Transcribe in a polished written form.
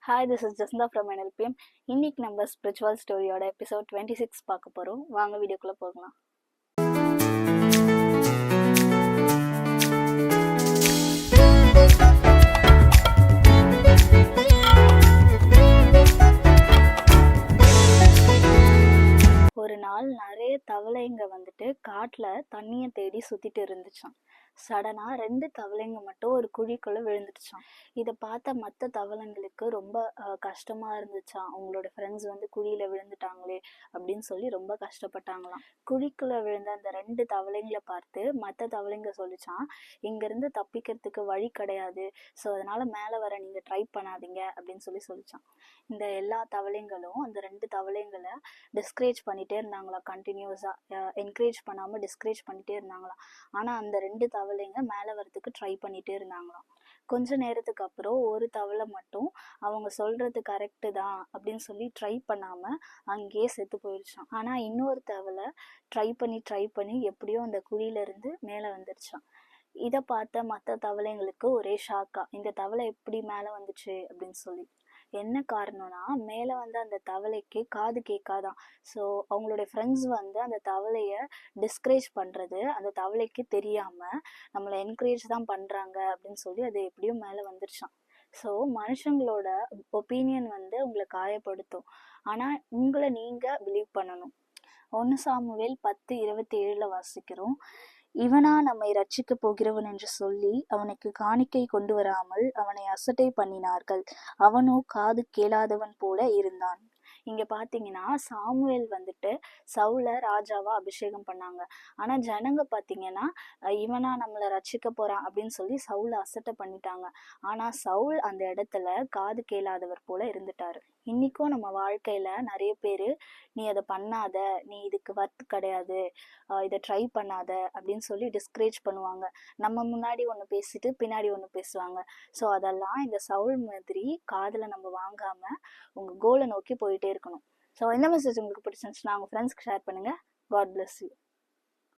Hi, this is Jasna from NLPM. இன்னைக்கு நம்ம spiritual ஸ்டோரியோட episode 26 பார்க்க போறோம். வாங்க வீடியோக்குள்ள போகலாம். ஒரு நாள் நிறைய தவளைங்க வந்துட்டு காட்டுல தண்ணிய தேடி சுத்திட்டு இருந்துச்சாம். சடனா 2 தவளைங்க மட்டும் ஒரு குழிக்குள்ள விழுந்துடுச்சாம். இதை பார்த்த மற்ற தவளைங்களுக்கு ரொம்ப கஷ்டமா இருந்துச்சாம். அவங்களோட ஃப்ரெண்ட்ஸ் வந்து குழியில விழுந்துட்டாங்களே அப்படின்னு சொல்லி ரொம்ப கஷ்டப்பட்டாங்களாம். குழிக்குள்ள விழுந்த அந்த 2 தவளைங்களை பார்த்து மற்ற தவளைங்க சொல்லிச்சான், இங்க இருந்து தப்பிக்கிறதுக்கு வழி கிடையாது, ஸோ அதனால மேல வர நீங்க ட்ரை பண்ணாதீங்க அப்படின்னு சொல்லிச்சான். இந்த எல்லா தவளைங்களும் அந்த 2 தவளைங்களை டிஸ்கரேஜ் பண்ணிட்டே இருந்தாங்களா, கண்டினியூஸா என்கரேஜ் பண்ணாம டிஸ்கரேஜ் பண்ணிட்டே இருந்தாங்களாம். ஆனா அந்த 2 தவளைங்க மேல வரதுக்கு ட்ரை பண்ணிட்டே இருந்தாங்களாம். கொஞ்ச நேரத்துக்கு அப்புறம் ஒரு தவளை மட்டும் அவங்க சொல்றது கரெக்டு தான் அப்படின்னு சொல்லி ட்ரை பண்ணாம அங்கேயே செத்து போயிடுச்சான். ஆனா இன்னொரு தவளை ட்ரை பண்ணி எப்படியோ அந்த குழியில இருந்து மேல வந்துருச்சான். இதை பார்த்த மற்ற தவளைங்களுக்கு ஒரே ஷாக்கா, இந்த தவளை எப்படி மேல வந்துச்சு அப்படின்னு சொல்லி. என்ன காரணம்னா, மேல வந்து அந்த தவளைக்கு காது கேட்காதான். ஸோ அவங்களோட ஃப்ரெண்ட்ஸ் வந்து அந்த தவளைய டிஸ்கரேஜ் பண்றது அந்த தவளைக்கு தெரியாம நம்மளை என்கரேஜ் தான் பண்றாங்க அப்படின்னு சொல்லி அது எப்படியும் மேல வந்துருச்சான். ஸோ மனுஷங்களோட ஒப்பீனியன் வந்து உங்களை காயப்படுத்தும், ஆனா உங்களை நீங்க பிலீவ் பண்ணணும். 1 சாமுவேல் 10:27 வாசிக்கிறோம். இவனா நம்மை ரட்சிக்க போகிறவன் என்று சொல்லி அவனுக்கு காணிக்கை கொண்டு வராமல் அவனை அசட்டை பண்ணினார்கள், அவனோ காது கேளாதவன் போல இருந்தான். இங்க பாத்தீங்கன்னா சாமுவேல் வந்துட்டு சவுல ராஜாவா அபிஷேகம் பண்ணாங்க. ஆனா ஜனங்க பாத்தீங்கன்னா இவனா நம்மளை ரட்சிக்க போறான் அப்படின்னு சொல்லி சவுல அசட்டை பண்ணிட்டாங்க. ஆனா சவுல் அந்த இடத்துல காது கேளாதவர் போல இருந்துட்டாரு. இன்னைக்கும் நம்ம வாழ்க்கையில நிறைய பேரு நீ அதை பண்ணாத, நீ இதுக்கு வர்த்து கிடையாது, இதை ட்ரை பண்ணாத அப்படின்னு சொல்லி டிஸ்கரேஜ் பண்ணுவாங்க. நம்ம முன்னாடி ஒன்று பேசிட்டு பின்னாடி ஒன்று பேசுவாங்க. ஸோ அதெல்லாம் இந்த சவுல் மாதிரி காதில் நம்ம வாங்காம உங்கள் கோலை நோக்கி போயிட்டே இருக்கணும். ஸோ இந்த மெசேஜ் உங்களுக்கு பிடிச்சிருந்துச்சுன்னா உங்கள் ஃப்ரெண்ட்ஸ்க்கு ஷேர் பண்ணுங்கள். God bless you.